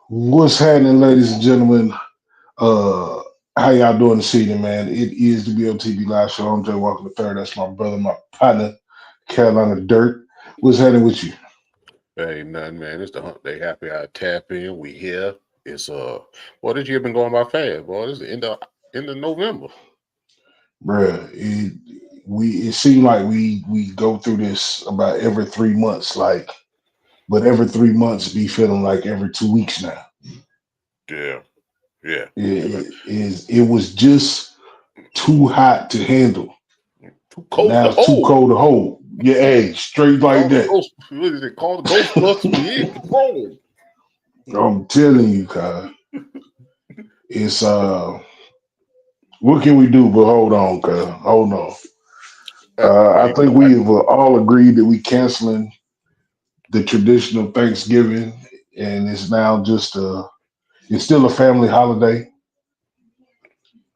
What's happening, ladies and gentlemen? Uh, how y'all doing this evening, man? It is the BOTB Live Show. I'm Jay Walker the Third. That's my brother, my partner, Carolina Dirt. What's happening with you? Ain't nothing, man. It's the hump day happy hour tap in. We here. It's boy, this year been going by fast, boy. This is the end of November. Bruh, it seems like we go through this about every 3 months, but every 3 months be feeling like every 2 weeks now. Yeah, yeah. It was just too hot to handle. Too cold Now to it's too hold. cold to hold. Yeah, hey, straight like Call the that. ghost. What is it? Call the Ghostbusters. We in control. I'm telling you, Kyle. It's what can we do but hold on, Kyle? Hold on. I Hey, think we've all agreed that we canceling the traditional Thanksgiving, and it's now just it's still a family holiday.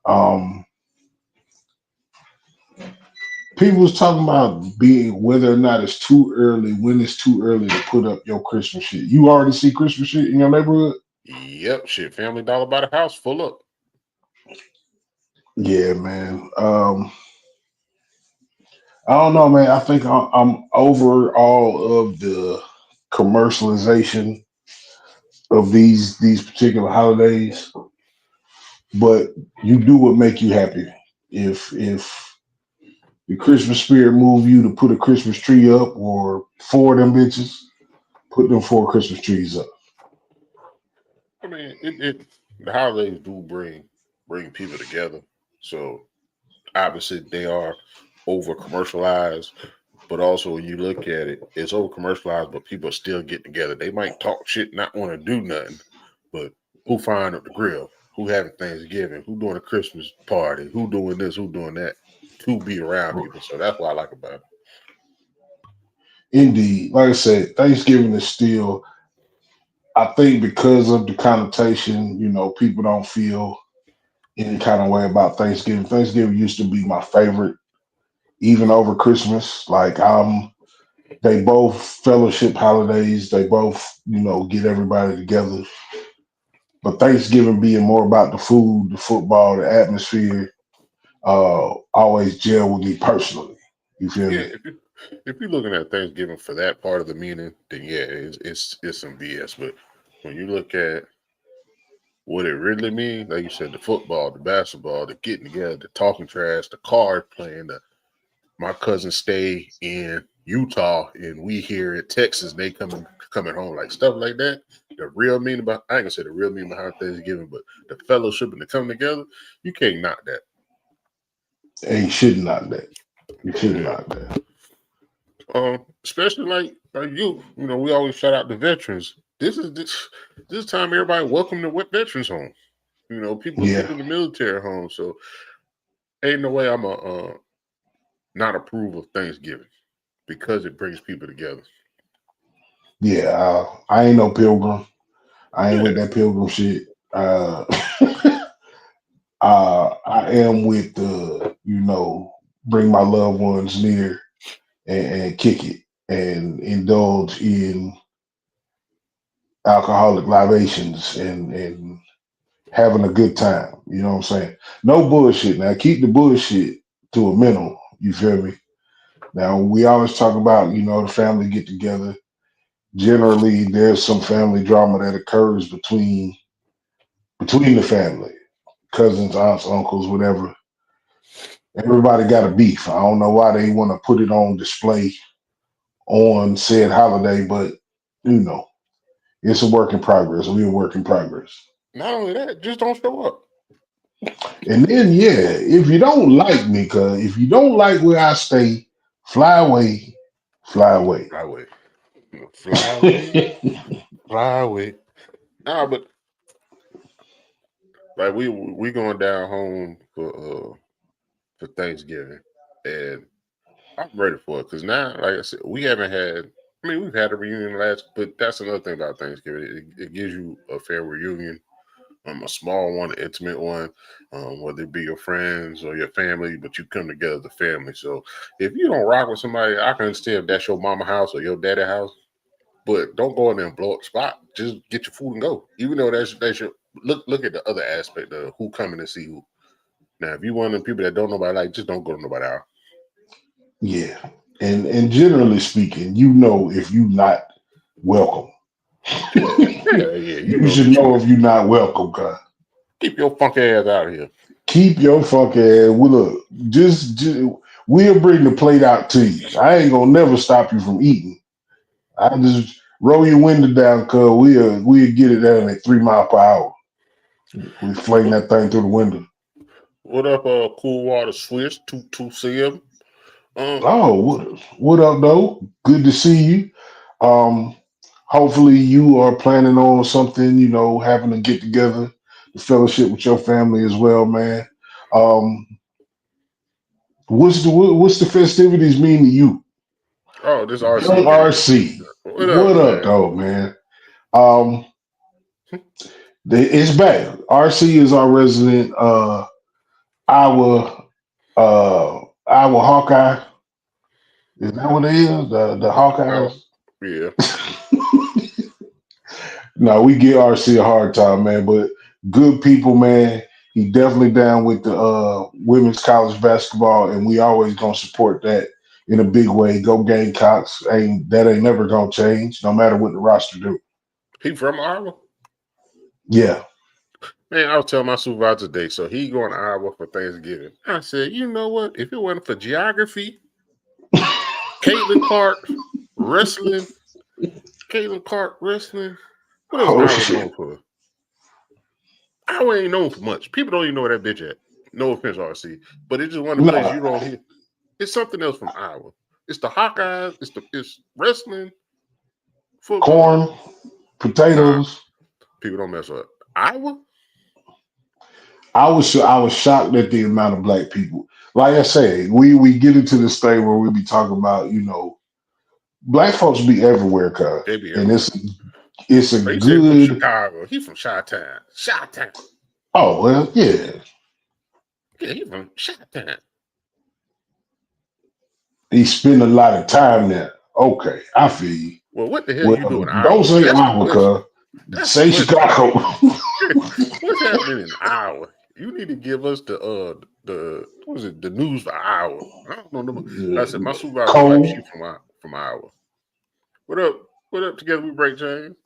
Um, People was talking about being whether or not it's too early, when it's too early to put up your Christmas shit. You already see Christmas shit in your neighborhood? yep, shit. Family Dollar by the house full up. Yeah, man. I don't know, man. I think I'm over all of the commercialization of these particular holidays, but you do what make you happy. If the Christmas spirit move you to put a Christmas tree up or four of them bitches, put them four Christmas trees up. I mean, it the holidays do bring people together. So obviously they are over commercialized. But also, when you look at it, it's over commercialized, but people are still getting together. They might talk shit, not want to do nothing, but who firing up the grill? Who having Thanksgiving? Who doing a Christmas party? Who doing this? Who doing that? To be around people. So that's what I like about it. Indeed, like I said, Thanksgiving is still. I think because of the connotation, people don't feel any kind of way about Thanksgiving. Thanksgiving used to be my favorite, even over Christmas. They both fellowship holidays. They both, get everybody together. But Thanksgiving being more about the food, the football, the atmosphere, always gel with me personally. You feel Yeah, me? if you're looking at Thanksgiving for that part of the meaning, then yeah, it's some BS. But when you look at what it really means, like you said, the football, the basketball, the getting together, the talking trash, the card playing, my cousins stay in Utah and we here in Texas, they coming home, like stuff like that. The real meaning about I ain't gonna say the real meaning behind Thanksgiving, but the fellowship and the coming together, you can't knock that. And you should not that. You should Yeah. not that. Especially like you know, we always shout out the veterans. This time everybody welcome to what veterans home. You know, Yeah. people in the military home. So ain't no way I'm a not approve of Thanksgiving because it brings people together. Yeah. I ain't no pilgrim. I ain't with Yeah. that pilgrim shit. Uh, I am with the, bring my loved ones near and kick it and indulge in alcoholic libations and having a good time. You know what I'm saying? No bullshit. Now keep the bullshit to a minimum. You feel me? Now we always talk about, the family get together. Generally, there's some family drama that occurs between the family, cousins, aunts, uncles, whatever. Everybody got a beef. I don't know why they want to put it on display on said holiday, but you know, it's a work in progress. We're a work in progress. Not only that, just don't show up. And then, yeah, if you don't like me, cause if you don't like where I stay, fly away, fly away. Fly away. Fly away. Fly away. Nah, but like we going down home for Thanksgiving, and I'm ready for it because now, like I said, we haven't had. I mean, we've had a reunion last, but that's another thing about Thanksgiving. It gives you a fair reunion, a small one, an intimate one, whether it be your friends or your family, but you come together as a family. So if you don't rock with somebody, I can understand if that's your mama house or your daddy house. but don't go in there and blow up spot. Just get your food and go. Even though that's your look at the other aspect of who coming to see who. Now, if you one of them people that don't nobody like, just don't go to nobody else. Yeah. And generally speaking, you know if you're not welcome. Yeah. You You know should that know if you're not welcome, cuz. keep your funky ass out of here. Keep your fucking ass. Well, look, just we'll bring the plate out to you. I ain't gonna never stop you from eating. I just roll your window down, cuz we'll get it down at 3 miles per hour. We fling that thing through the window. What up, cool water Swiss 2 cm? Oh, what up, though? Good to see you. Um, hopefully you are planning on something, having to get together, the fellowship with your family as well, man. Um, what's the festivities mean to you? Oh, this Young RC gang. RC. What up, What up, man? though, man? Um, it's back. RC is our resident Iowa Iowa Hawkeye. Is that what it is? The Oh, Hawkeyes? yeah. No, we give RC a hard time, man, but good people, man. He definitely down with the women's college basketball, and we always gonna support that in a big way. Go Gamecocks! Ain't never gonna change, no matter what the roster do. He from Iowa? Yeah. Man, I was telling my supervisor today, so he going to Iowa for Thanksgiving. I said, you know what? If it wasn't for geography, Caitlin Clark wrestling, what else Oh Iowa shit. known for? Iowa ain't known for much. People don't even know where that bitch at. No offense, RC, but it's just one of the places you don't hear. It's something else from Iowa. It's the Hawkeyes. It's wrestling, football. Corn, potatoes. People don't mess up. Iowa? I was shocked at the amount of black people. Like I say, we get into this thing where we be talking about, black folks be everywhere, cuz. They be And everywhere. it's a He said from good. Chicago. He from Chi-Town. Chi-Town. Oh well, yeah. Yeah, he from Chi-Town. He spend a lot of time there. Okay, I feel you. Well, what the hell you Well, doing in don't Iowa? say That's the Iowa, question. cuz. That's the Say question. Chicago. What's happening in Iowa? You need to give us the what is it? The news for Iowa. I don't know. Like I said, my supervisor's wife, Cold. she from Iowa. What up? What up? Together we break chains.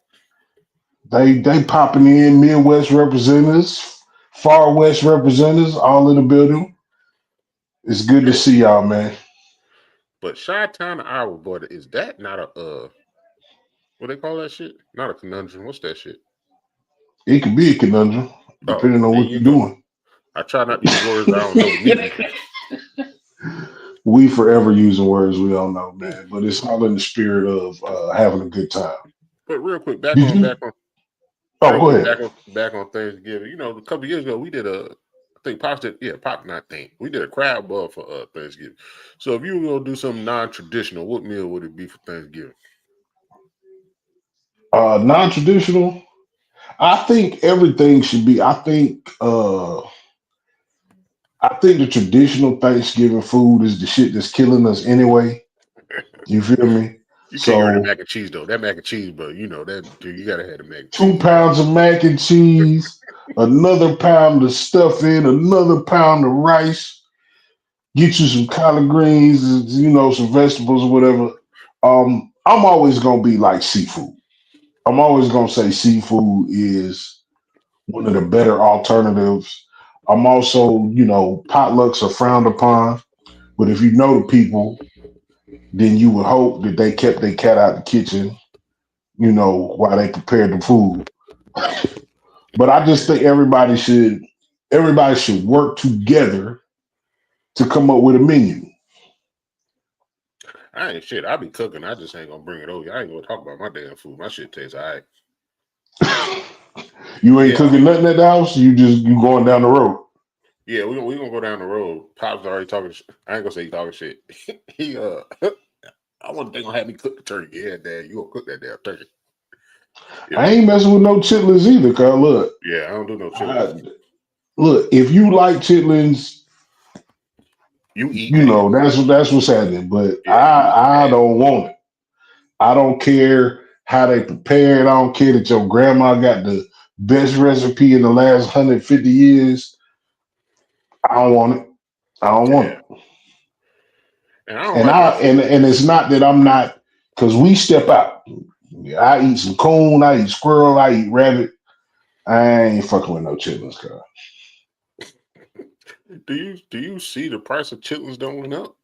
They popping in Midwest representatives, Far West representatives, all in the building. It's good to see y'all, man. But Chi-Town to Iowa, boy, is that not a what they call that shit? Not a conundrum. What's that shit? It could be a conundrum, Oh, depending on there what you you're go. doing. I try not to use words I don't know the meaning. We forever using words we don't know, man. But it's all in the spirit of having a good time. But real quick, Did you? Oh, go ahead. back on Thanksgiving. You know, a couple years ago we did I think Pop not think. We did a crab ball for Thanksgiving. So if you were gonna do something non-traditional, what meal would it be for Thanksgiving? Non-traditional. I think everything should be. I think the traditional Thanksgiving food is the shit that's killing us anyway. You feel me? You can't get rid of So mac and cheese though. That mac and cheese, bro, you know that dude, you gotta have the mac and two cheese. pounds of mac and cheese, another pound of stuffing, another pound of rice. Get you some collard greens, some vegetables or whatever. I'm always gonna be like seafood. I'm always gonna say seafood is one of the better alternatives. I'm also, potlucks are frowned upon, but if you know the people, then you would hope that they kept their cat out the kitchen, while they prepared the food. But I just think everybody should work together to come up with a menu. I ain't shit. I be cooking. I just ain't gonna bring it over. I ain't gonna talk about my damn food. My shit tastes all right. You ain't Yeah, cooking nothing at the house. You going down the road. yeah. We gonna go down the road. Pop's already talking. I ain't gonna say he talking shit. he I want they gonna have me cook the turkey. Yeah, Dad, you gonna cook that damn turkey? Yeah, I ain't messing with no chitlins either, cuz look. yeah. I don't do no chitlins. Look, if you like chitlins, You eat ass. that's what's happening. But Yeah, you eat I ass. don't want it. I don't care how they prepare it. I don't care that your grandma got the best recipe in the last 150 years. I don't want it. I don't want Yeah, it. and I don't And like I my and it's not that I'm not, because we step out. I eat some coon, I eat squirrel, I eat rabbit. I ain't fucking with no chitlins, cuz. do you see the price of chitlins don't went up?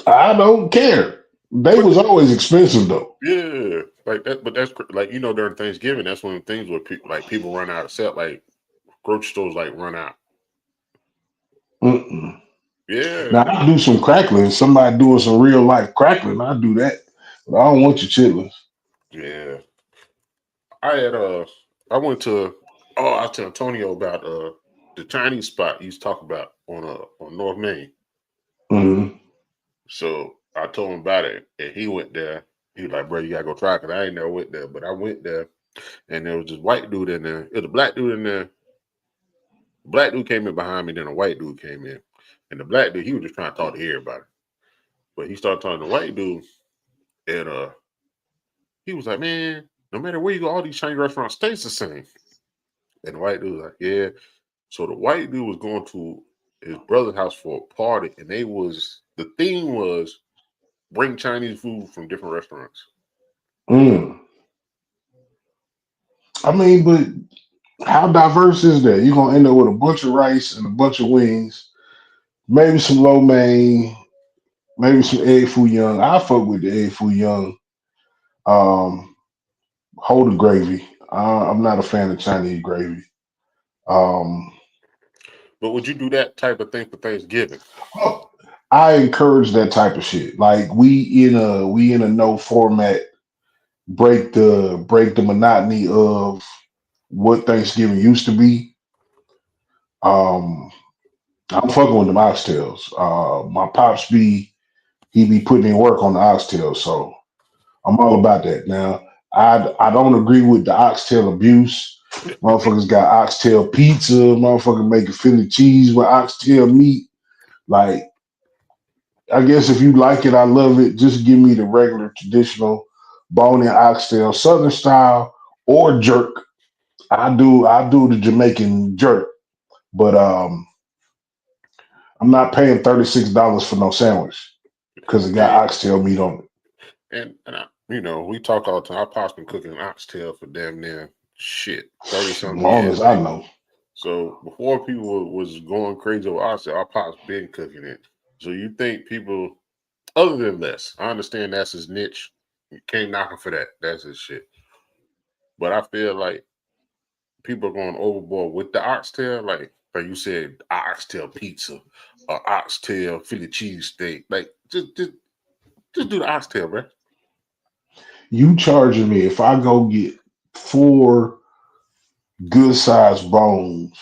I don't care. They But was always expensive though. yeah, like that. But that's like during Thanksgiving, that's when things where people run out of set. Like grocery stores like run out. Mm-mm. Yeah, Now I do some crackling. Somebody doing some real life crackling, I do that. But I don't want your chitlins. yeah. I had I went to I was telling Antonio about the Chinese spot he's talking about on North Main. Mm-hmm. So I told him about it, and he went there. He was like, "Bro, you gotta go try it." Cause I ain't never went there, but I went there, and there was this white dude in there. It was a black dude in there. Black dude came in behind me, then a white dude came in, and the black dude he was just trying to talk to everybody, but he started talking to the white dude, and he was like, "Man, no matter where you go, all these Chinese restaurants taste the same." And the white dude was like, "Yeah." So the white dude was going to his brother's house for a party, and the theme was bring Chinese food from different restaurants. Mm. I mean, but how diverse is that? You're gonna end up with a bunch of rice and a bunch of wings, maybe some lo mein, maybe some egg foo young. I fuck with the egg foo young. Um, hold the gravy. I'm not a fan of Chinese gravy. Um, But would you do that type of thing for Thanksgiving? oh, I encourage that type of shit. Like we in a no format, break the monotony of what Thanksgiving used to be. Um, I'm fucking with them oxtails. My pops he be putting in work on the oxtails, so I'm all about that. Now, I don't agree with the oxtail abuse. Motherfuckers got oxtail pizza. Motherfucker making Philly cheese with oxtail meat. Like, I guess if you like it, I love it. Just give me the regular traditional bone-in oxtail, Southern style, or jerk. I do the Jamaican jerk, but I'm not paying $36 for no sandwich because it got Hey, oxtail meat on it. and we talk all the time. Our pops been cooking oxtail for damn near shit 30 As something long years, as I man. know. So before people was going crazy with oxtail, our pops been cooking it. So you think people other than less, I understand that's his niche. You can't knock him for that. That's his shit. But I feel like people are going overboard with the oxtail, like you said, oxtail pizza or oxtail Philly cheesesteak. Like just do the oxtail, bro. You charging me if I go get four good sized bones,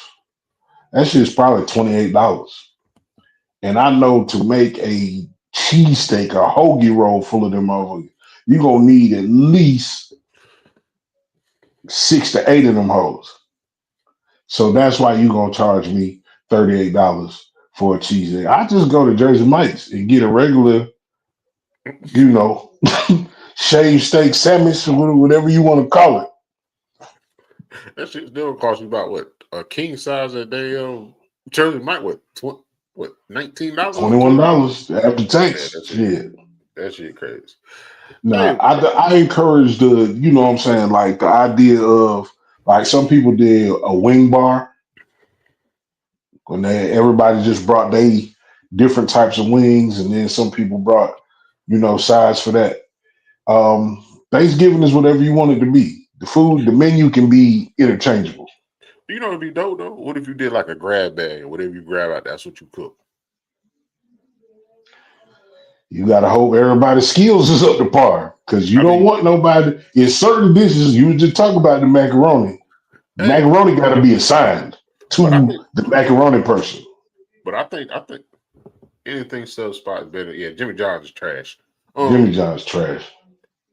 that shit's probably $28. And I know to make a cheesesteak, a hoagie roll full of them motherfuckers, you're gonna need at least 6 to 8 of them hoes. So that's why you gonna charge me $38 for a cheesesteak. I just go to Jersey Mike's and get a regular, you know, shaved steak sandwich or whatever you want to call it. That shit still cost you about what a king size a day of Jersey Mike what $19, $21 $20? after Yeah, tax. Shit. that shit crazy. Now, Hey, I encourage you know what I'm saying, like the idea of, like some people did a wing bar when everybody just brought they different types of wings, and then some people brought, sides for that. Thanksgiving is whatever you want it to be. The food, the menu can be interchangeable. you know it'd be dope though. What if you did like a grab bag or whatever you grab out, that's what you cook. You gotta hope everybody's skills is up to par, because you I don't mean, want nobody in certain dishes. You just talk about the macaroni. The hey, macaroni got to be assigned but I to think the macaroni person. I think anything sub spot is better. Yeah, Jimmy John's is trash. Jimmy Um, John's trash.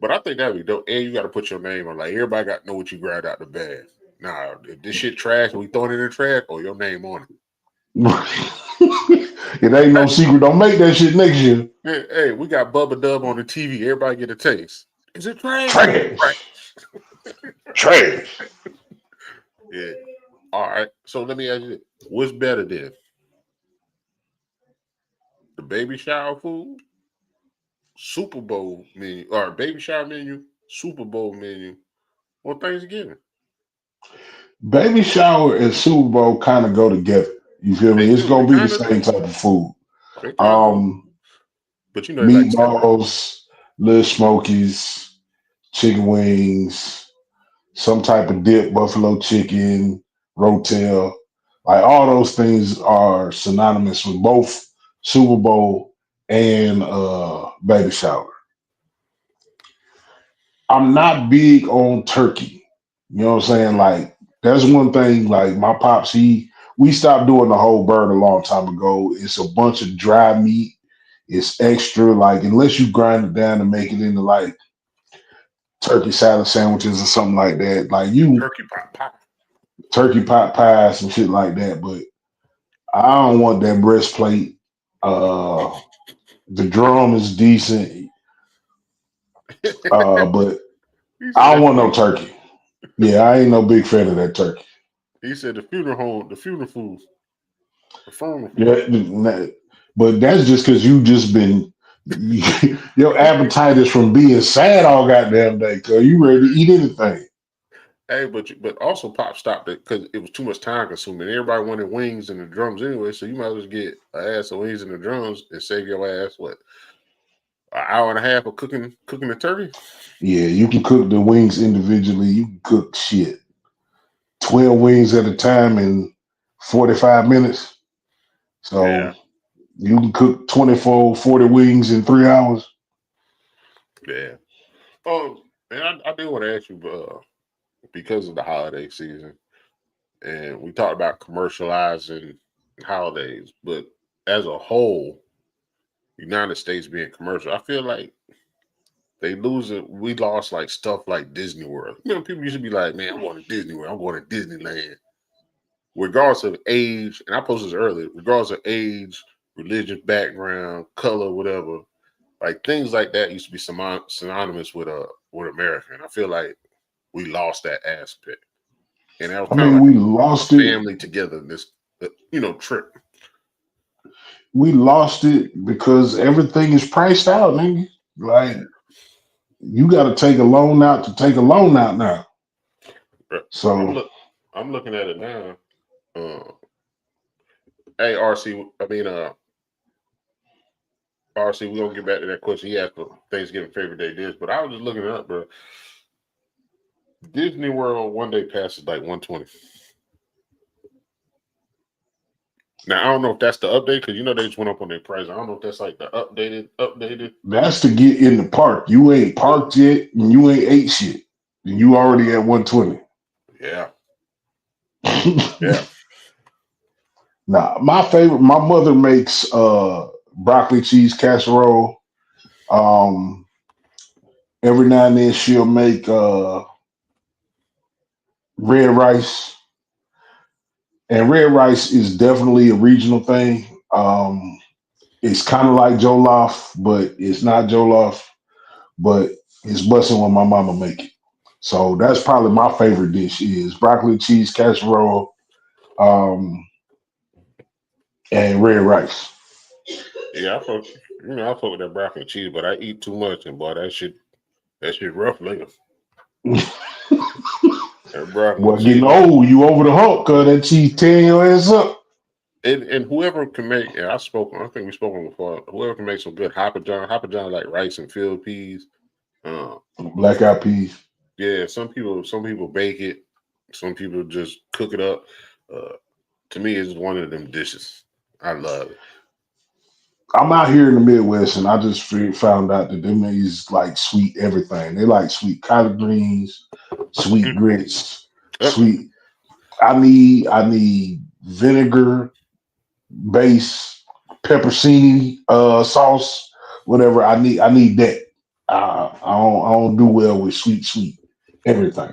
but I think that'd be dope. And you got to put your name on. Like everybody got to know what you grabbed out the bag. Nah, if this shit trash and we throw it in the trash, or your name on it. It ain't no secret. Don't make that shit next year. Hey, we got Bubba Dub on the TV. Everybody get a taste. Is it trash? Trash. Trash. Yeah. All right. So let me ask you, what's better then? The baby shower food, Super Bowl menu, or baby shower menu, Super Bowl menu, or Thanksgiving? Baby shower and Super Bowl kind of go together. You feel They me? It's do. They gonna be the kind of same do. type of food. They kind of do. Um, But they like separate. Meatballs, little smokies, chicken wings, some type of dip, buffalo chicken, rotel. Like all those things are synonymous with both Super Bowl and baby shower. I'm not big on turkey. You know what I'm saying? Like that's one thing. Like my pops, we stopped doing the whole bird a long time ago. It's a bunch of dry meat. It's extra. Like unless you grind it down and make it into like turkey salad sandwiches or something like that. Like you Turkey pot pie. turkey pot pies and shit like that. But I don't want that breastplate. The drum is decent, but He said I don't that want no funeral. turkey. Yeah, I ain't no big fan of that turkey. He said the funeral home, the funeral food, the funeral Yeah, food. but that's just because you just been your appetite is from being sad all goddamn day. Cause you ready to eat anything. Hey, but also Pop stopped it because it was too much time consuming. Everybody wanted wings and the drums anyway, so you might as well get an ass of wings and the drums and save your ass what, an hour and a half of cooking the turkey. Yeah, you can cook the wings individually. You can cook shit 12 wings at a time in 45 minutes. So Yeah, you can cook 24, 40 wings in 3 hours. yeah. Oh, and I do want to ask you, because of the holiday season, and we talked about commercializing holidays, but as a whole, United States being commercial, I feel like they lose it. We lost like stuff like Disney World. You know, people used to be like, "Man, I'm going to Disney World. I'm going to Disneyland." Regardless of age, and I posted this earlier, regardless of age, religious background, color, whatever, like things like that used to be synonymous with America. And I feel like we lost that aspect. And that was I kind of mean, like we a lost it. family together, this trip. We lost it because everything is priced out, nigga. Yeah. Like you got to take a loan out to take a loan out now. But I'm So look I'm looking at it now. Uh, hey RC, I mean RC, we're gonna get back to that question. He asked for Thanksgiving favorite day dish, but I was just looking it up, bro. Disney World one day pass is like 120. Now I don't know if that's the update because they just went up on their price. I don't know if that's like the updated. that's to get in the park. You ain't parked yet and you ain't ate shit. And you already at 120. Yeah, yeah. Nah, my mother makes broccoli cheese casserole. Um every now and then she'll make red rice. And red rice is definitely a regional thing. It's kind of like jollof, but it's not jollof. But it's busting when my mama make it. So that's probably my favorite dish is broccoli cheese casserole and red rice. Yeah, I fuck with that broccoli and cheese, but I eat too much, and boy, that shit rough later. That broccoli and Well, getting cheese, old, you over the hump, cause that cheese tearing your ass up. and whoever can make, and I think we spoke on before. Whoever can make some good Hopper John like rice and field peas. Uh, Black eyed peas. yeah, some people bake it, some people just cook it up. Uh, to me, it's one of them dishes. I love it. I'm out here in the Midwest, and I just found out that them niggas like sweet everything. They like sweet collard greens, sweet grits, Yep. sweet. I need vinegar base pepperoni sauce, whatever. I need that. I don't do well with sweet everything.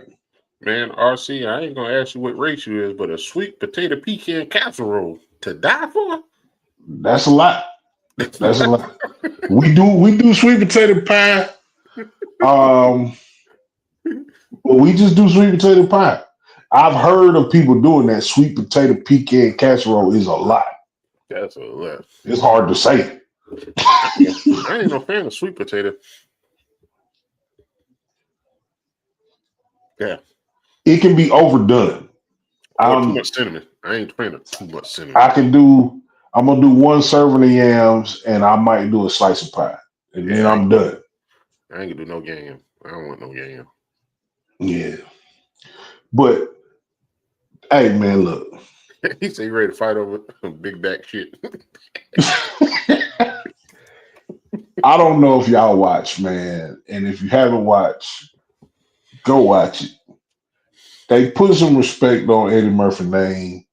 Man, RC, I ain't gonna ask you what race you is, but a sweet potato pecan casserole to die for? That's a lot. That's a lot. We do sweet potato pie. Um, but we just do sweet potato pie. I've heard of people doing that. Sweet potato pecan casserole is a lot. That's a lot. It's hard to say. I ain't no fan of sweet potato. Yeah. It can be overdone. Or too I'm much cinnamon. I ain't a fan of too much cinnamon. I can do. I'm gonna do one serving of yams, and I might do a slice of pie, and then Yeah, I'm done. I ain't gonna do no game. I don't want no game. Yeah, but hey, man, look. He said you ready to fight over big back shit. I don't know if y'all watch, man, and if you haven't watched, go watch it. They put some respect on Eddie Murphy's name.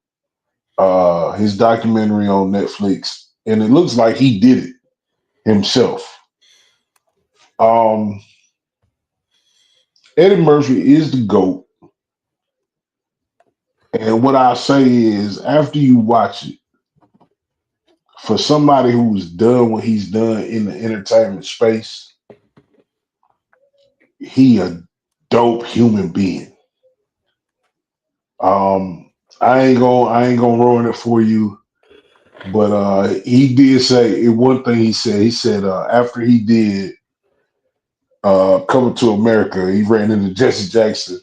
His documentary on Netflix, and it looks like he did it himself. Um, Eddie Murphy is the GOAT. And what I say is, after you watch it, for somebody who's done what he's done in the entertainment space, he a dope human being. I ain't gonna ruin it for you, but he did say one thing. He said after he did Coming to America, he ran into Jesse Jackson,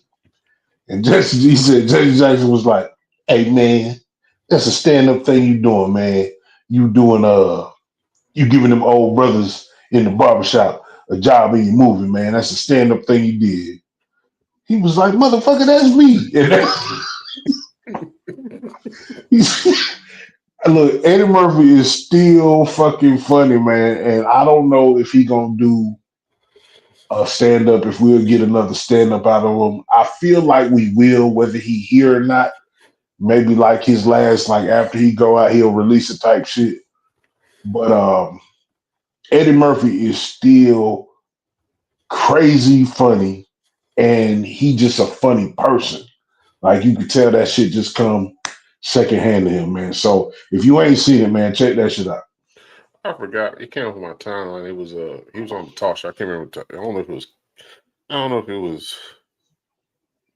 and he said Jesse Jackson was like, "Hey man, that's a stand up thing you doing, man. You doing you giving them old brothers in the barbershop a job in your movie, man. That's a stand up thing you did." He was like, "Motherfucker, that's me." And look, Eddie Murphy is still fucking funny, man. And I don't know if he gonna do a stand up, if we'll get another stand up out of him. I feel like we will, whether he here or not. Maybe like his last, like after he go out, he'll release a type shit. But Eddie Murphy is still crazy funny, and he just a funny person. Like you could tell that shit just come secondhand to him, man. So if you ain't seen it, man, check that shit out. I forgot. It came up on my timeline. It was he was on the talk show. I can't remember. I don't know if it was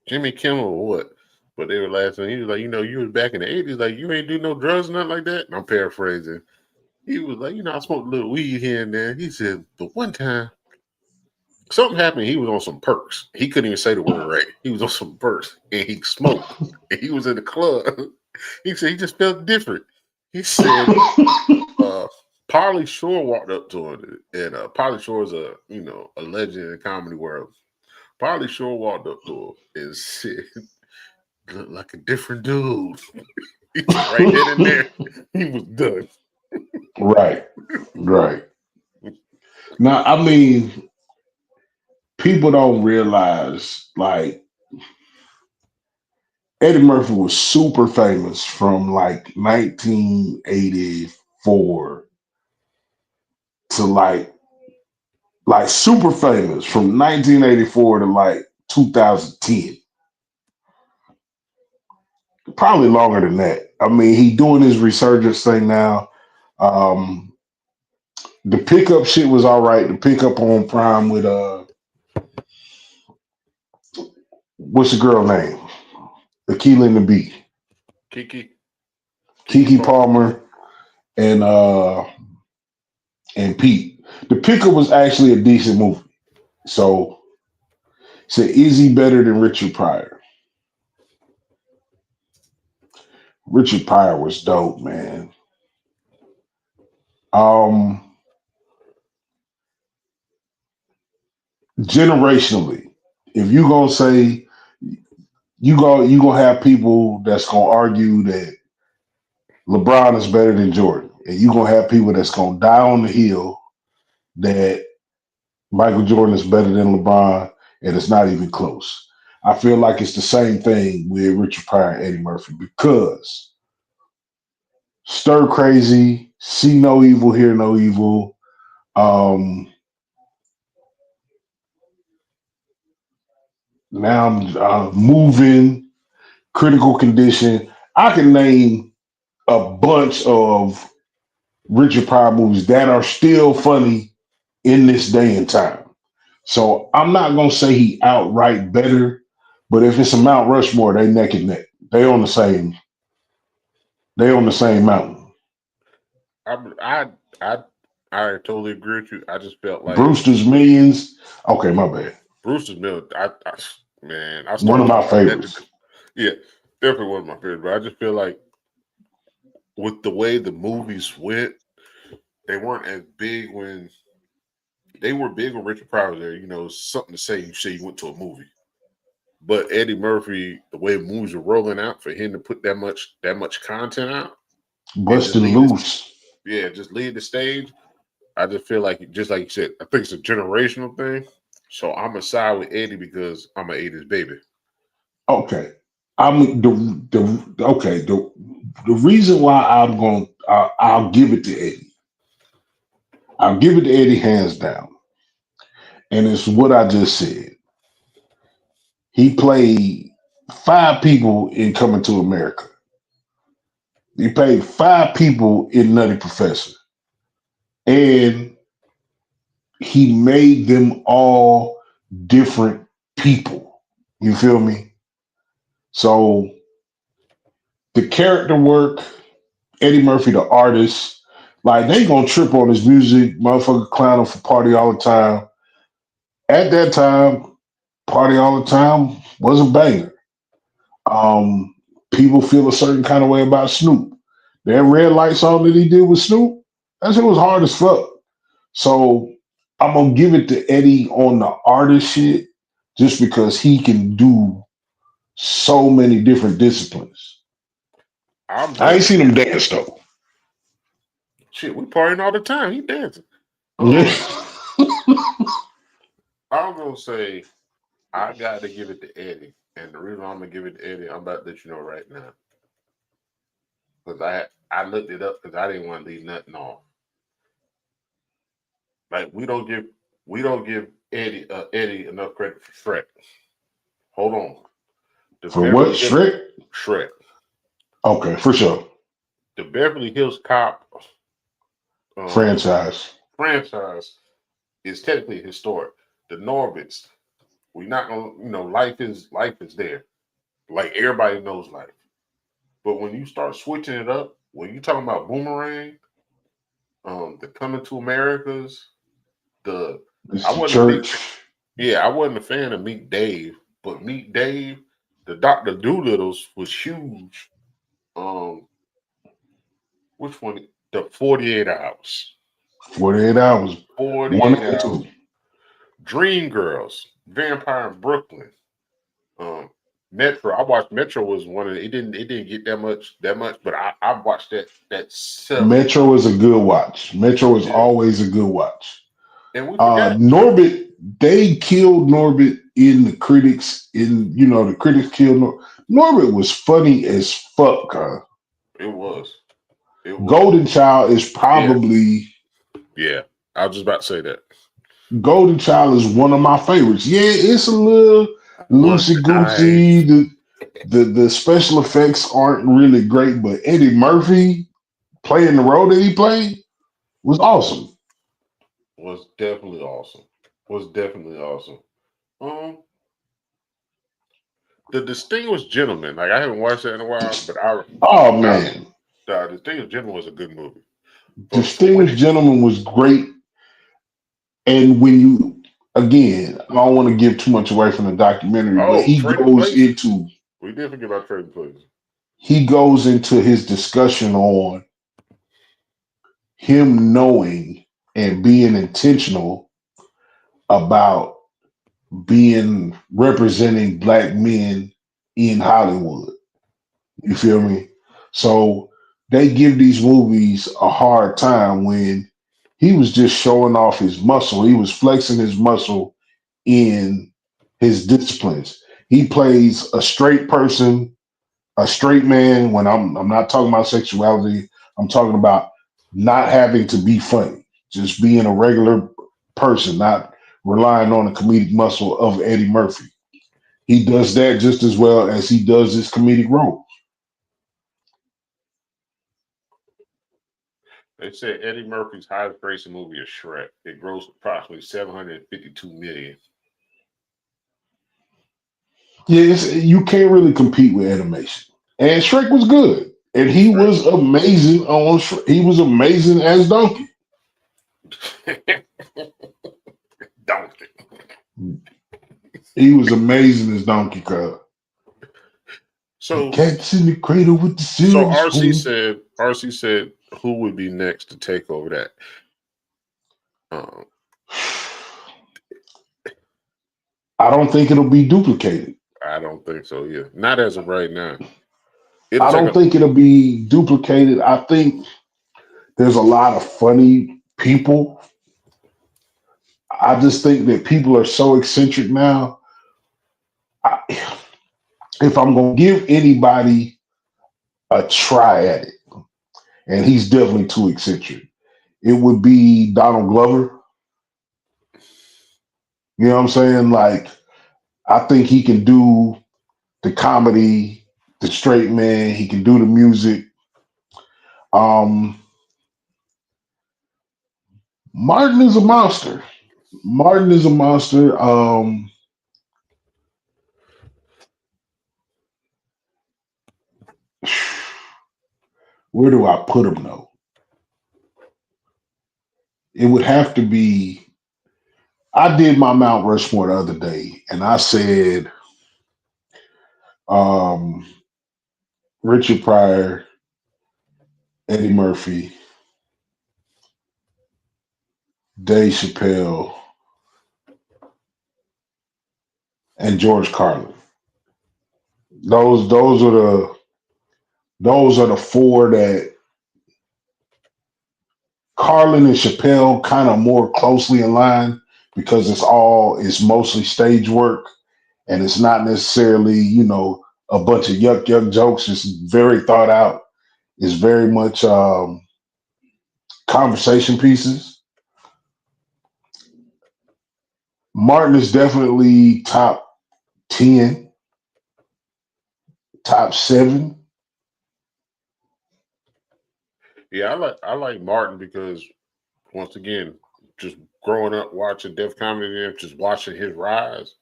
Jimmy Kimmel or what. But they were laughing. He was like, you was back in the 80s, like you ain't do no drugs, nothing like that. And I'm paraphrasing. He was like, I smoked a little weed here and there. He said, but one time something happened. He was on some perks. He couldn't even say the word right. He was on some perks and he smoked. And he was in the club. He said he just felt different. He said, Pauly Shore walked up to him, and Pauly Shore is a legend in the comedy world. Pauly Shore walked up to him and said, "Look like a different dude." Right then and there, he was done. Right, right. Now, I mean, people don't realize like Eddie Murphy was super famous from like 1984 to like super famous from 1984 to like 2010. Probably longer than that. I mean, he doing his resurgence thing now. Um, the pickup shit was all right. The pickup on Prime with what's the girl name? Akilah and the Bee. Kiki Kiki Palmer. Palmer and Pete. The pickup was actually a decent movie. So is he better than Richard Pryor? Richard Pryor was dope, man. Um, generationally, if you gonna say you gonna have people that's gonna argue that LeBron is better than Jordan, and you gonna have people that's gonna die on the hill that Michael Jordan is better than LeBron, and it's not even close. I feel like it's the same thing with Richard Pryor and Eddie Murphy because stir crazy, see no evil, hear no evil. Um, Now I'm moving, critical condition. I can name a bunch of Richard Pryor movies that are still funny in this day and time. So I'm not gonna say he outright better, but if it's a Mount Rushmore, they neck and neck. They on the same. They on the same mountain. I I I I totally agree with you. I just felt like Brewster's Millions. Okay, my bad. Brewster's Mill. Man, I One started of my talking about that. favorites. Yeah, definitely one of my favorites. But I just feel like with the way the movies went, they weren't as big when they were big when Richard Pryor was there. You know, something to say. You say you went to a movie, but Eddie Murphy, the way movies were rolling out, for him to put that much content out and just Busting loose. just lead the stage. I just feel like, just like you said, I think it's a generational thing. So I'm a side with Eddie because I'm an '80s baby. Okay. I'm the okay. The reason why I'm going I'll give it to Eddie. I'll give it to Eddie hands down. And it's what I just said. He played five people in Coming to America. He played five people in Nutty Professor. And he made them all different people. You feel me? So the character work, Eddie Murphy, the artist, like they gonna trip on his music, motherfucker clowning for party all the time. At that time, party all the time was a banger. Um, People feel a certain kind of way about Snoop. That red light song that he did with Snoop, that shit was hard as fuck. So I'm gonna give it to Eddie on the artist shit, just because he can do so many different disciplines. I'm I ain't gonna seen him dance though. shit. We partying all the time. He dancing. Yeah. Um, I'm gonna say I got to give it to Eddie, and the reason I'm gonna give it to Eddie, I'm about to let you know right now, because I looked it up because I didn't want to leave nothing off. Like we don't give Eddie enough credit for Shrek. Hold on, the For what? Beverly Hills Shrek? Shrek, Okay, for sure. the Beverly Hills Cop um, Franchise. franchise is technically historic. The Norbits, we're not gonna, life is there. Like everybody knows life. But when you start switching it up, when you talking about Boomerang, the Coming to Americas, the I Mr. wasn't a big fan. Church. Yeah, I wasn't a fan of Meet Dave, but Meet Dave, the Doctor Doolittle's was huge. Um, which one? The 48 Hours. 48 hours. One 48 and Hours. two. Dream Girls, Vampire in Brooklyn. Um, Metro. I watched Metro was one of it didn't get that much, but I watched that several Metro is times. a good watch. Metro is Yeah. always a good watch. And we forgot. Norbit, they killed Norbit in the critics. The critics killed Norbit was funny as fuck. Huh? It was. It was. Golden Child is Yeah. probably Yeah. I was just about to say that. Golden Child is one of my favorites. Yeah, it's a little I want loosey the knife. goosey. The special effects aren't really great, but Eddie Murphy playing the role that he played was awesome. Was definitely awesome. Was definitely awesome. Um, the Distinguished Gentleman. Like I haven't watched that in a while, but Oh I man, the Distinguished Gentleman was a good movie. For when Distinguished Gentleman was great. And when you again, I don't want to give too much away from the documentary, but Trading Places, we did forget about Trading Places. he goes into his discussion on him knowing and being intentional about being representing black men in Hollywood. You feel me? So they give these movies a hard time when he was just showing off his muscle. He was flexing his muscle in his disciplines. He plays a straight person, a straight man. When I'm not talking about sexuality, I'm talking about not having to be funny, just being a regular person, not relying on the comedic muscle of Eddie Murphy. He does that just as well as he does his comedic role. They said Eddie Murphy's highest grossing movie is Shrek. It grossed approximately 752 million. Yeah, you can't really compete with animation. And Shrek was good, and he Shrek. was amazing on. He was amazing as Donkey. Donkey. He was amazing as Donkey Kong. The So, cat's in the cradle with the so silver spoon. RC said, who would be next to take over that? Um, I don't think it'll be duplicated. I don't think so. Yeah, not as of right now. It'll I take don't a. think it'll be duplicated. I think there's a lot of funny people. I just think that people are so eccentric now. I, if I'm going to give anybody a try at it, and he's definitely too eccentric, it would be Donald Glover. You know what I'm saying? Like, I think he can do the comedy, the straight man. He can do the music. Um, Martin is a monster. Martin is a monster. Where do I put him though? It would have to be. I did my Mount Rushmore the other day, and I said um, Richard Pryor, Eddie Murphy, Dave Chappelle, and George Carlin. Those are the four that Carlin and Chappelle kind of more closely in line because it's mostly stage work and it's not necessarily, a bunch of yuck jokes. It's very thought out. It's very much conversation pieces. Martin is definitely top 10, top 7. Yeah, I like Martin because once again, just growing up watching Def Comedy and just watching his rise,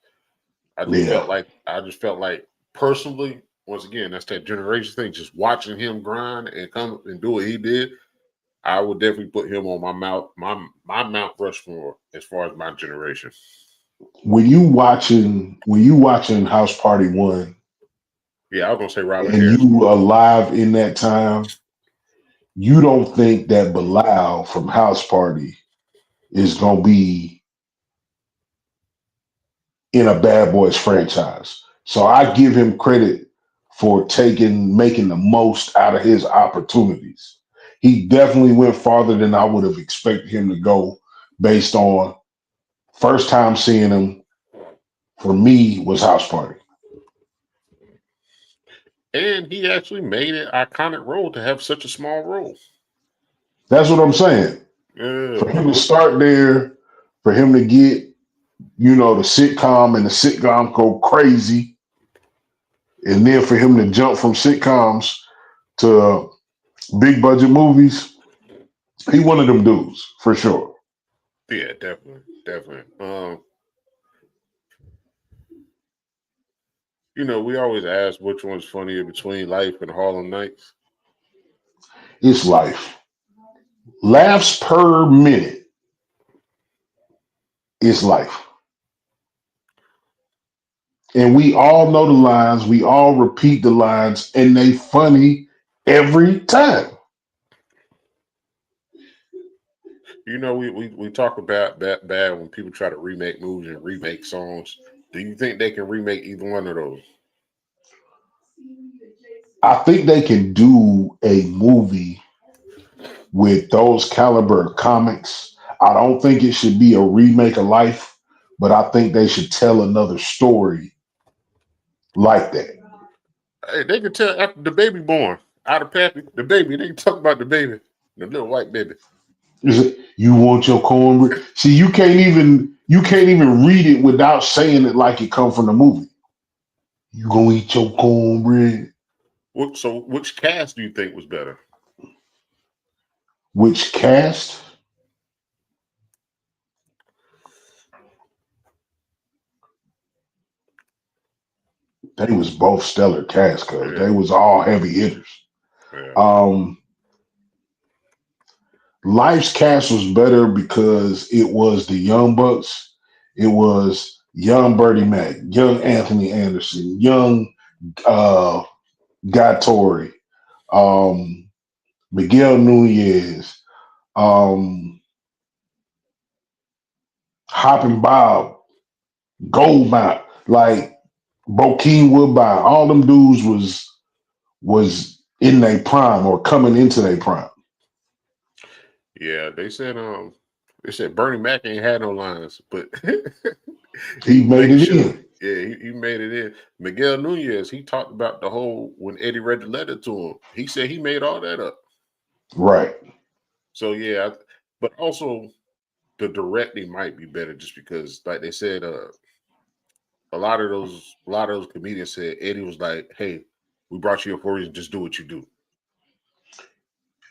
Yeah. I just felt like personally, once again, that's that generation thing. Just watching him grind and come and do what he did, I would definitely put him on my Mount Rushmore as far as my generation. When you watching House Party 1 Yeah, I was gonna say Robert and Harris. you alive in that time, you don't think that Bilal from House Party is gonna be in a Bad Boys franchise. So I give him credit for making the most out of his opportunities. He definitely went farther than I would have expected him to go based on first time seeing him for me was House Party. And he actually made an iconic role to have such a small role. That's what I'm saying. Yeah. For him to start there, for him to get, the sitcom and the sitcom go crazy, and then for him to jump from sitcoms to big budget movies, he one of them dudes for sure. Yeah, definitely. Definitely. We always ask which one's funnier between Life and Harlem Nights. It's life. Laughs per minute is life. And we all know the lines, we all repeat the lines, and they funny every time. We talk about that bad when people try to remake movies and remake songs. Do you think they can remake either one of those? I think they can do a movie with those caliber of comics. I don't think it should be a remake of Life, but I think they should tell another story like that. Hey, they can tell after the baby born out of Pappy, the baby. They can talk about the baby, the little white baby. Is it you want your cornbread? See, you can't even read it without saying it like it come from the movie. You gonna eat your cornbread? So, which cast do you think was better? Which cast? They was both stellar cast because they Yeah, was all heavy hitters. yeah, Um, Life's cast was better because it was the Young Bucks. It was young Bertie Mac, young Anthony Anderson, young uh, Guy Torrey, um, Miguel Nunez, um, Hoppin' Bob, Goldmount, like Bokeem Woodbine. All them dudes was in their prime or coming into their prime. yeah. They said Bernie Mac ain't had no lines, but he He was made making it sure. in. Yeah, he made it in. Miguel Nunez, he talked about the whole when Eddie read the letter to him. He said he made all that up. Right. So yeah, but also the directing might be better just because, like they said, a lot of those comedians said Eddie was like, "Hey, we brought you here for a reason. Just do what you do."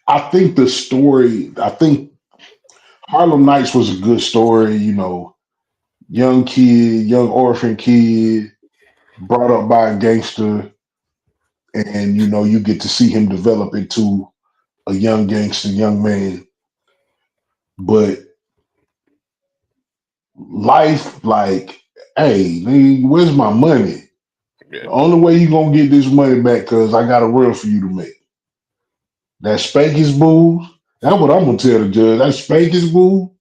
I think the story, I think Harlem Nights was a good story, young kid, young orphan kid, brought up by a gangster, and you get to see him develop into a young gangster, young man. But life, like, hey, man, where's my money? Yeah, The only way you gonna get this money back, cause I got a reel for you to make. That Spanky's boo. That's what I'm gonna tell the judge. That Spanky's boo.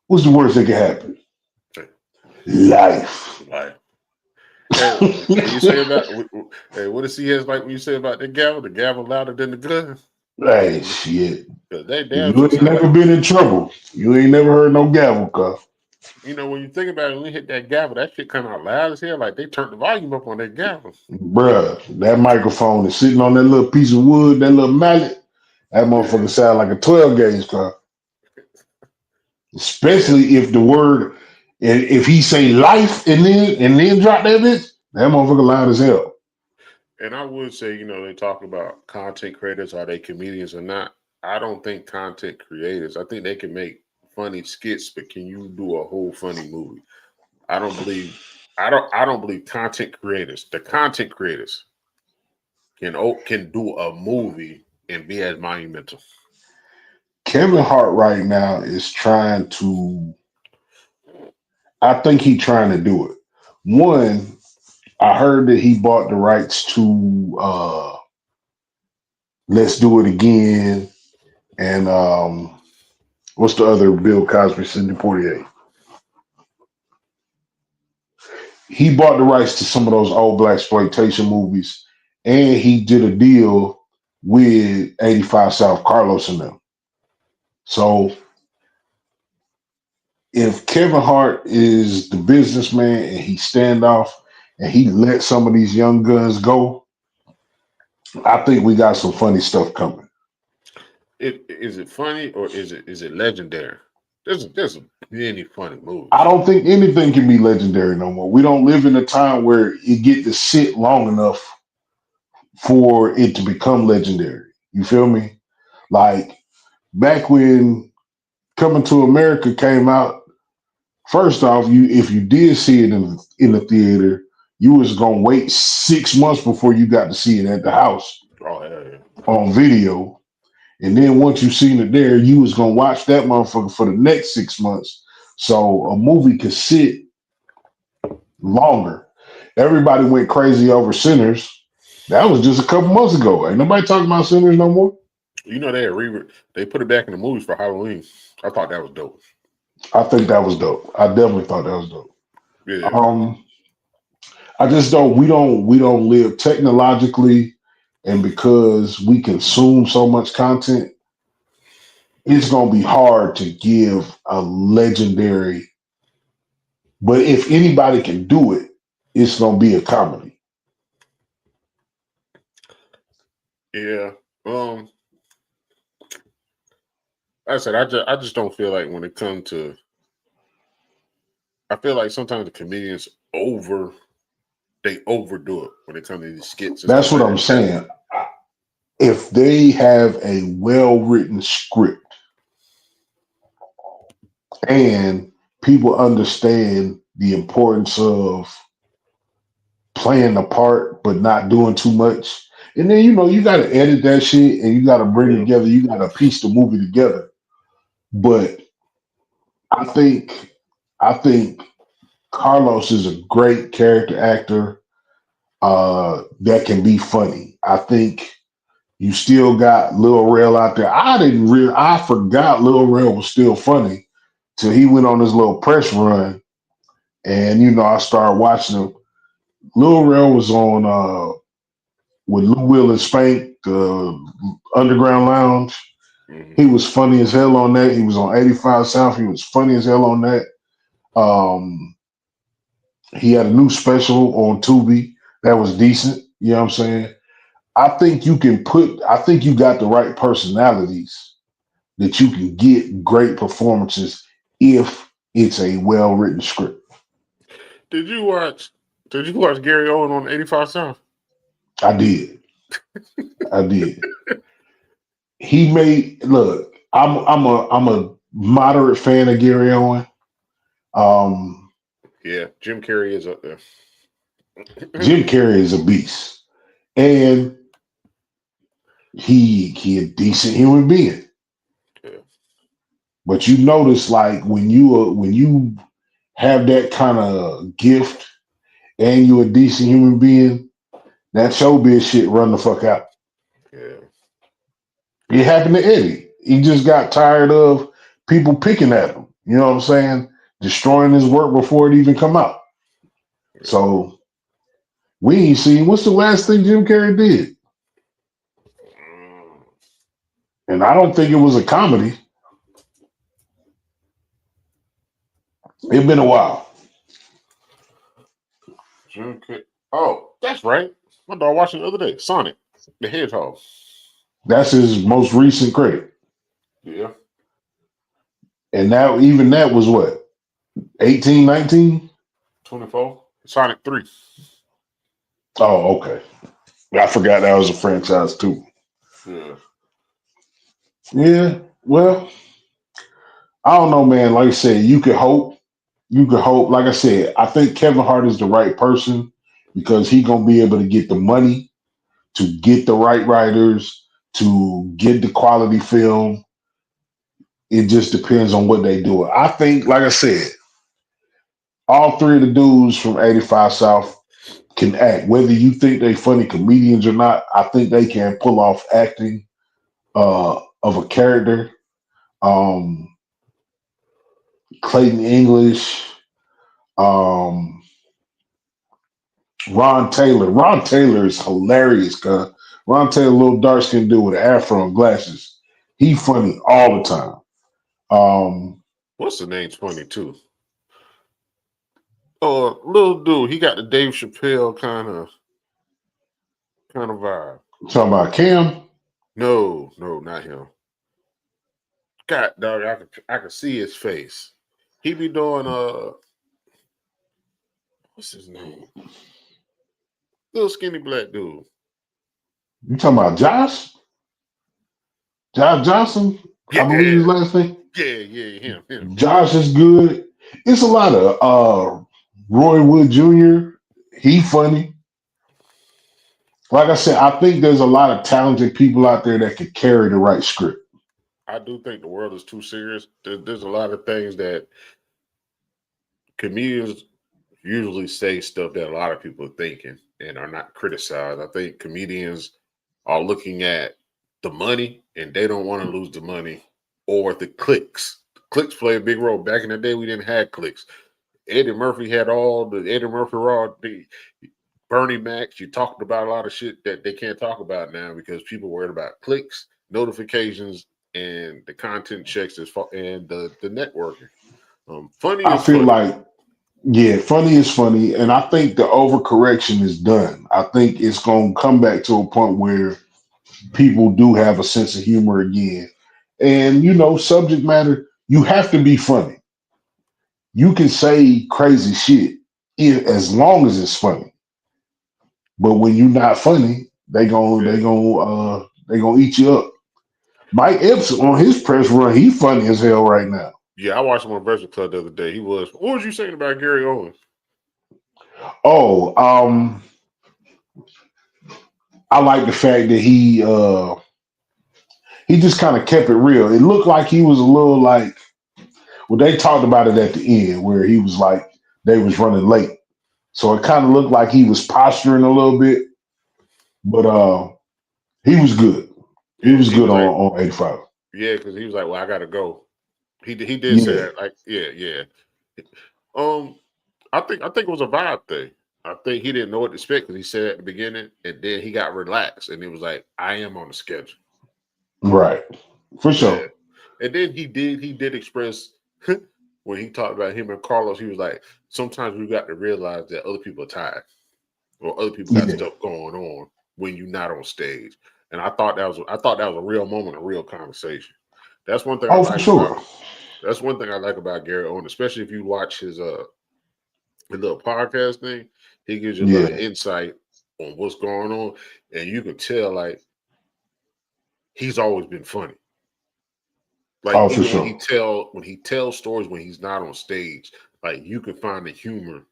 What's the worst that can happen? Life. like, hey, when you say about, hey, what does he has like when you say about the gavel louder than the gun? Hey, shit. Because they If damn you sure ain't sound never like, been in trouble, you ain't never heard no gavel cuff. when you think about it, when you hit that gavel, that shit come out loud as hell. Like they turned the volume up on that gavel. Bruh, that microphone is sitting on that little piece of wood, that little mallet. That motherfucker Yeah, sound like a 12 gauge car. yeah. Especially if the word, if he say life and then drop that bitch, that motherfucker loud as hell. And I would say, they talk about content creators, are they comedians or not? I don't think content creators. I think they can make funny skits, but can you do a whole funny movie? I don't believe. I don't believe content creators. The content creators can do a movie and be as monumental. Kevin Hart right now is trying to, I think he trying to do it. One, I heard that he bought the rights to Let's Do It Again and what's the other Bill Cosby, Sidney Poitier? He bought the rights to some of those old black exploitation movies, and he did a deal with 85 South Carlos and them. So if Kevin Hart is the businessman and he stand off and he let some of these young guns go, I think we got some funny stuff coming. Is it funny or is it legendary? There's many funny I movies. don't think anything can be legendary no more. We don't live in a time where it get to sit long enough for it to become legendary. You feel me? Like back when Coming to America came out, first off, you if you did see it in the theater, you was gonna wait 6 months before you got to see it at the house Oh hell yeah. on video. And then once you seen it there, you was gonna watch that motherfucker for the next 6 months. So a movie could sit longer. Everybody went crazy over Sinners. That was just a couple months ago. Ain't nobody talking about Sinners no more. They put it back in the movies for Halloween. I thought that was dope. I think that was dope. I definitely thought that was dope. Yeah. Um, I just don't. We don't live technologically, and because we consume so much content, it's gonna be hard to give a legendary. But if anybody can do it, it's gonna be a comedy. Yeah. Um, like I said I just don't feel like when it comes to I feel like sometimes the comedians they overdo it when it comes to these skits and That's stuff what like I'm that. saying. if they have a well-written script and people understand the importance of playing the part but not doing too much. And then you got to edit that shit and you got to bring it Yeah. together. You got to piece the movie together. But I think I think Carlos is a great character actor that can be funny. I think you still got Lil Rel out there. I forgot Lil Rel was still funny till he went on his little press run, and I started watching him. Lil Rel was on with Lou Will and Spank, the Underground Lounge. Hmm. He was funny as hell on that. He was on 85 South. He was funny as hell on that. Um, he had a new special on Tubi that was decent. You know what I'm saying? I think you got the right personalities that you can get great performances if it's a well written script. Did you watch? Did you watch Gary Owen on 85 South? I did. I did. He made look. I'm a moderate fan of Gary Owen. Um, Yeah, Jim Carrey is up there. Jim Carrey is a beast, and he a decent human being. Yeah. But you notice, like when you have that kind of gift and you a decent human being, that showbiz shit run the fuck out. Yeah. It happened to Eddie. He just got tired of people picking at him. You know what I'm saying? Destroying his work before it even come out. Yeah. So we ain't seen what's the last thing Jim Carrey did. Mm. And I don't think it was a comedy. It's been a while. Jim Carrey. Oh, that's right. My dog watching the other day. Sonic the Hedgehog. That's his most recent credit. Yeah. And now even that was what, 18, 19? 24. Sonic 3. Oh, okay. I forgot that was a franchise too. Yeah. Yeah. Well, I don't know, man. Like I said, you could hope. You could hope. Like I said, I think Kevin Hart is the right person because he gonna be able to get the money to get the right writers to get the quality film. It just depends on what they do. I think, like I said, all three of the dudes from 85 South can act. Whether you think they funny comedians or not, I think they can pull off acting of a character. Um, Clayton English, um, Ron Taylor. Ron Taylor is hilarious, cuz Ron Taylor, little dark skinned dude with an afro and glasses. He funny all the time. Um, What's the name? 22. Oh, little dude. He got the Dave Chappelle kind of vibe. talking about Cam. No, no, not him. God, dog, I could see his face. He be doing what's his name? Little skinny black dude. You talking about Josh? Josh Johnson, I believe his Yeah, last name. yeah, him. Josh is good. It's a lot of Roy Wood Jr. He funny. Like I said, I think there's a lot of talented people out there that could carry the right script. I do think the world is too serious. There's a lot of things that comedians usually say stuff that a lot of people are thinking and are not criticized. I think comedians are looking at the money and they don't want to lose the money or the clicks. Clicks play a big role. Back in the day, we didn't have clicks. Eddie Murphy had all the Eddie Murphy Raw, the Bernie Mac. You talked about a lot of shit that they can't talk about now because people worried about clicks, notifications, and the content checks and the networking. Funny I is feel funny. like, yeah, funny is funny. And I think the overcorrection is done. I think it's going to come back to a point where people do have a sense of humor again. And, subject matter, you have to be funny. You can say crazy shit as long as it's funny. But when you're not funny, they gon' They gonna eat you up. Mike Epps on his press run, he funny as hell right now. Yeah, I watched him on Breakfast Club the other day. He was. What was you saying about Gary Owens? Oh, I like the fact that he just kind of kept it real. It looked like he was a little like, well, they talked about it at the end where he was like they was running late. So it kind of looked like he was posturing a little bit, but he was good. He Yeah, was he good was like, on 85. yeah, because he was like, well, I gotta go. He did say Yeah, that, like, yeah, yeah. Um, I think it was a vibe thing. I think he didn't know what to expect because he said at the beginning, and then he got relaxed, and it was like, I am on the schedule. right. For Yeah, sure. and then he did express when he talked about him and Carlos. He was like, sometimes we got to realize that other people are tired or other people got Yeah. stuff going on when you're not on stage. And I thought that was a real moment, a real conversation. That's one thing I Oh, for like about sure. that's one thing I like about Gary Owen, especially if you watch his little podcast thing. He gives you a lot of Yeah. insight on what's going on, and you can tell like he's always been funny. Like Oh, for even sure. when he tells stories when he's not on stage, like you can find the humor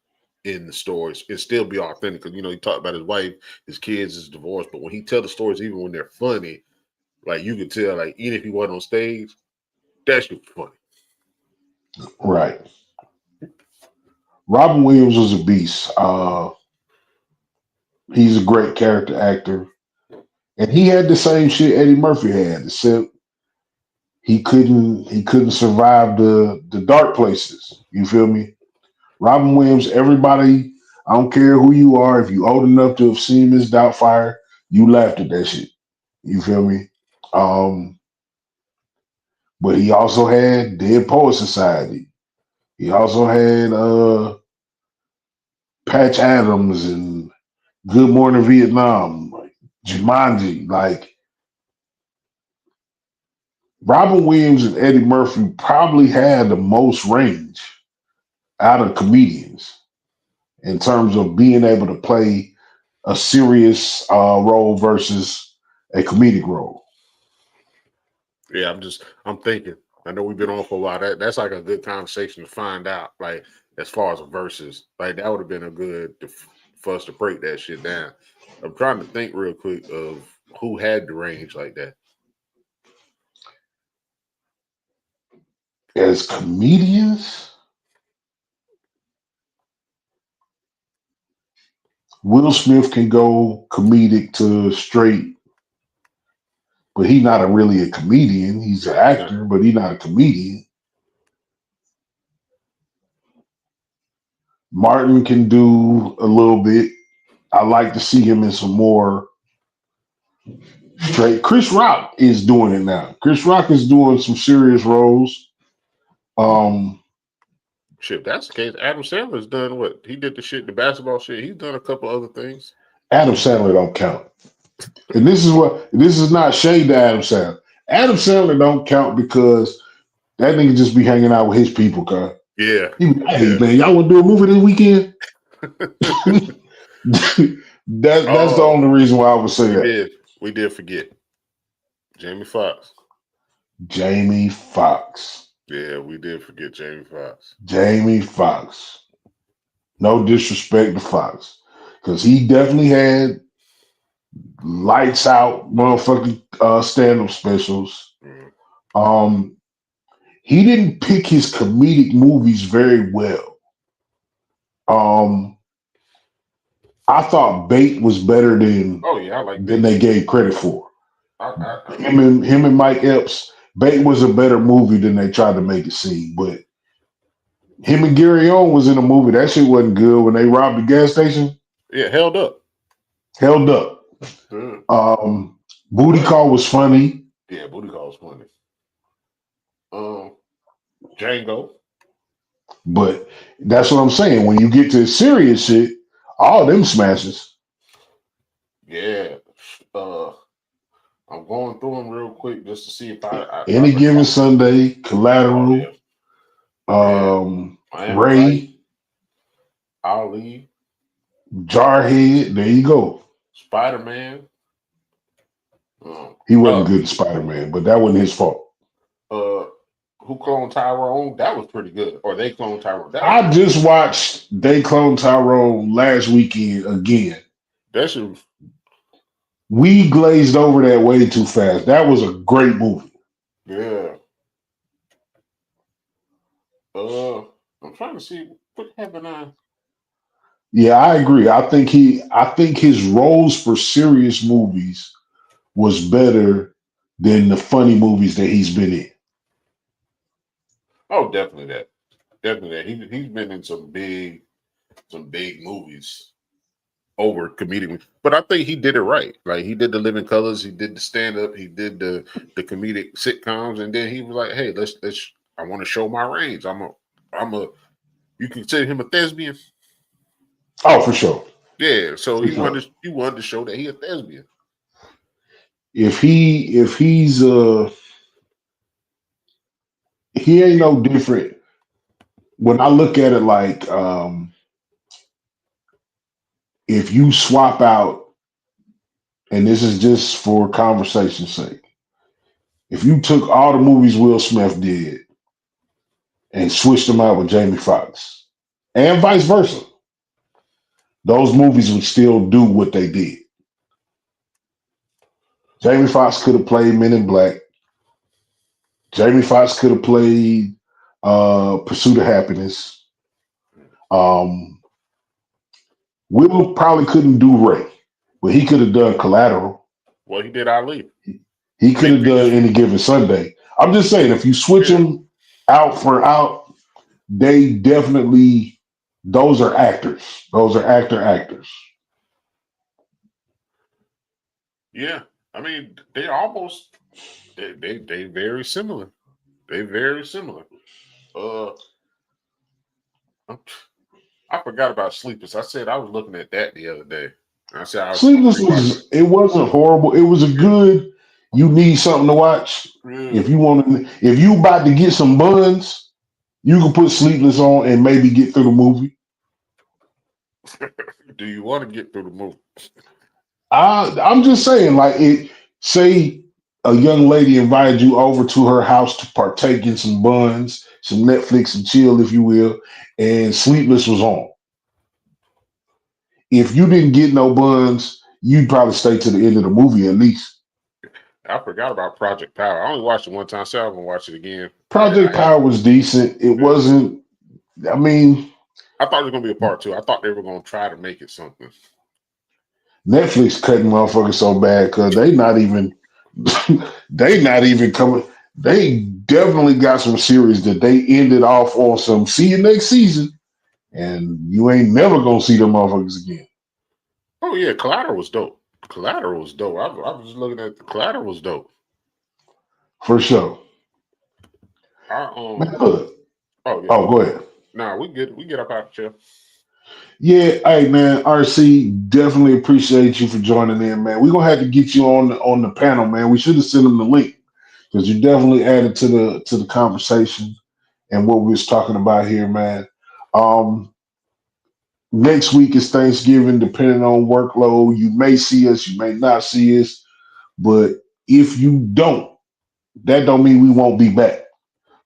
in the stories and still be authentic. Because he talked about his wife, his kids, his divorce, but when he tells the stories, even when they're funny, like you can tell, like even if he wasn't on stage, that shit was funny. Right. Robin Williams was a beast. He's a great character actor. And he had the same shit Eddie Murphy had, except he couldn't survive the dark places. You feel me? Robin Williams, everybody, I don't care who you are, if you old enough to have seen Miss Doubtfire, you laughed at that shit. You feel me? Um, but he also had Dead Poet Society. He also had Patch Adams and Good Morning Vietnam, like Jumanji. Like Robin Williams and Eddie Murphy probably had the most range out of comedians in terms of being able to play a serious role versus a comedic role. Yeah, I'm thinking. I know we've been on for a while. That's like a good conversation to find out. Like as far as a versus, like that would have been a good for us to break that shit down. I'm trying to think real quick of who had the range like that. As comedians, Will Smith can go comedic to straight, but he's not really a comedian. He's an Yeah, he not. actor, but he's not a comedian. Martin can do a little bit. I like to see him in some more straight. Chris Rock is doing it now. Chris Rock is doing some serious roles. Um, Shit, if that's the case. Adam Sandler's done what he did the shit, the basketball shit. He's done a couple other things. Adam Sandler don't count, and this is not shade to Adam Sandler. Adam Sandler don't count because that nigga just be hanging out with his people, cuz. Yeah, He be, hey yeah. man, y'all want to do a movie this weekend? That's the Oh, only reason why I would say we that. did. We did forget Jamie Foxx. Jamie Foxx. Yeah, we did forget Jamie Foxx. Jamie Foxx. No disrespect to Fox, because he definitely had lights out motherfucking stand-up specials. Mm. Um, he didn't pick his comedic movies very well. Um, I thought Bait was better Oh yeah, I like than Bait. they gave credit for. I Him and Mike Epps, Bait was a better movie than they tried to make it seem. But him and Gary Owen was in a movie. That shit wasn't good when they robbed the gas station. yeah, held up. Held up. Mm. Um, Booty But Call was funny, yeah, Booty Call's funny. Um, Django. but that's what I'm saying. When you get to serious shit, all them smashes. Yeah. Uh, I'm going through them real quick just to see if I Any given recall. Sunday, Oh yeah, Collateral, yeah. Miami Vice, Ray, Ali, Jarhead. There you go. Spider Man. Um, He wasn't uh, good in Spider-Man, but that wasn't his fault. uh, who cloned Tyrone? That was pretty good. Or they cloned Tyrone. That was I pretty good. just watched They Clone Tyrone last weekend again. That should. We glazed over that way too fast. That was a great movie. Yeah. I'm trying to see what haven't I. Yeah, I agree. I think his roles for serious movies was better than the funny movies that he's been in. Oh, definitely that. Definitely that. He's been in some big movies over comedic, but I think he did it right. Like he did the Living Colors, he did the stand up, he did the comedic sitcoms, and then he was like, "Hey, let's. I want to show my range. I'm a. You consider him a thespian? Oh, for sure. Yeah. So For sure. he wanted to show that he a thespian. If he's he ain't no different. When I look at it like if you swap out, and this is just for conversation's sake, if you took all the movies Will Smith did and switched them out with Jamie Foxx, and vice versa, those movies would still do what they did. Jamie Foxx could have played Men in Black. Jamie Foxx could have played Pursuit of Happiness. Um, Will probably couldn't do Ray, but he could have done Collateral. Well, he did Ali. He I could mean, have done Any Given Sunday. I'm just saying, if you switch yeah, them out for out, they definitely those are actors. Those are actors. yeah. I mean, they're almost they very similar. They very similar. Uh, I forgot about Sleepers. I said I was looking at that the other day. I said I was going to Sleepless rewatch it. was it wasn't horrible. It was a good. You need something to watch Yeah. if you want to. If you about to get some buns, you can put Sleepless on and maybe get through the movie. Do you want to get through the movie? I'm just saying, like it. Say a young lady invited you over to her house to partake in some buns, some Netflix and chill, if you will, and Sleepless was on. If you didn't get no buns, you'd probably stay to the end of the movie at least. I forgot about Project Power. I only watched it one time, so I'm gonna watch it again. Project I have. Power was decent. It Yeah. wasn't. I mean, I thought it was gonna be a part two. I thought they were gonna try to make it something. Netflix cutting motherfuckers so bad because they not even they not even coming. They definitely got some series that they ended off on some see you next season, and you ain't never gonna see them motherfuckers again. Oh yeah, Collateral was dope. Collateral was dope. I was just looking at the Collateral was dope. For sure. I Man, look. Oh yeah. Oh, go ahead. Nah, we good. We get up out of chair. Yeah, hey man, RC, definitely appreciate you for joining in, man. We're gonna have to get you on the panel, man. We should have sent them the link because you definitely added to the conversation and what we was talking about here, man. Um, Next week is Thanksgiving, depending on workload. You may see us, you may not see us, but if you don't, that don't mean we won't be back.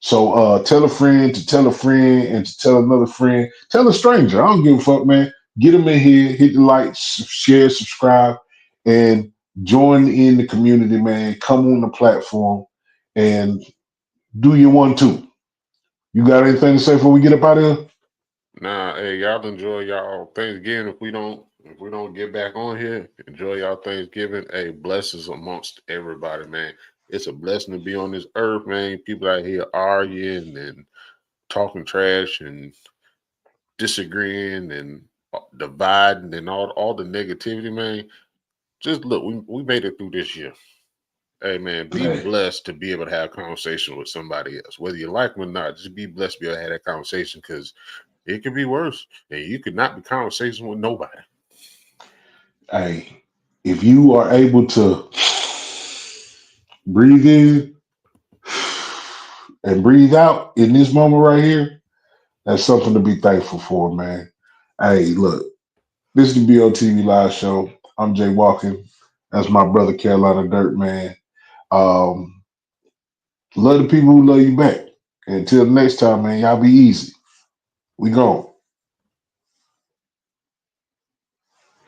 So tell a friend to tell a friend and to tell another friend. Tell a stranger. I don't give a fuck, man. Get them in here, hit the like, share, subscribe, and join in the community, man. Come on the platform and do your one too. You got anything to say before we get up out of here? Nah, hey, y'all enjoy y'all Thanksgiving. If we don't get back on here, enjoy y'all Thanksgiving. Hey, blessings amongst everybody, man. It's a blessing to be on this earth, man. People out here arguing and talking trash and disagreeing and dividing and all the negativity, man. Just look, we made it through this year. Hey man, be Hey, blessed to be able to have a conversation with somebody else. Whether you like them or not, just be blessed to be able to have that conversation because it could be worse. And you could not be conversation with nobody. hey, if you are able to breathe in and breathe out in this moment right here, that's something to be thankful for, man. Hey, look, this is the BOTV Live Show. I'm Jay Walken. That's my brother Carolina Dirt, man. Um, love the people who love you back. Until next time, man, y'all be easy. We gone.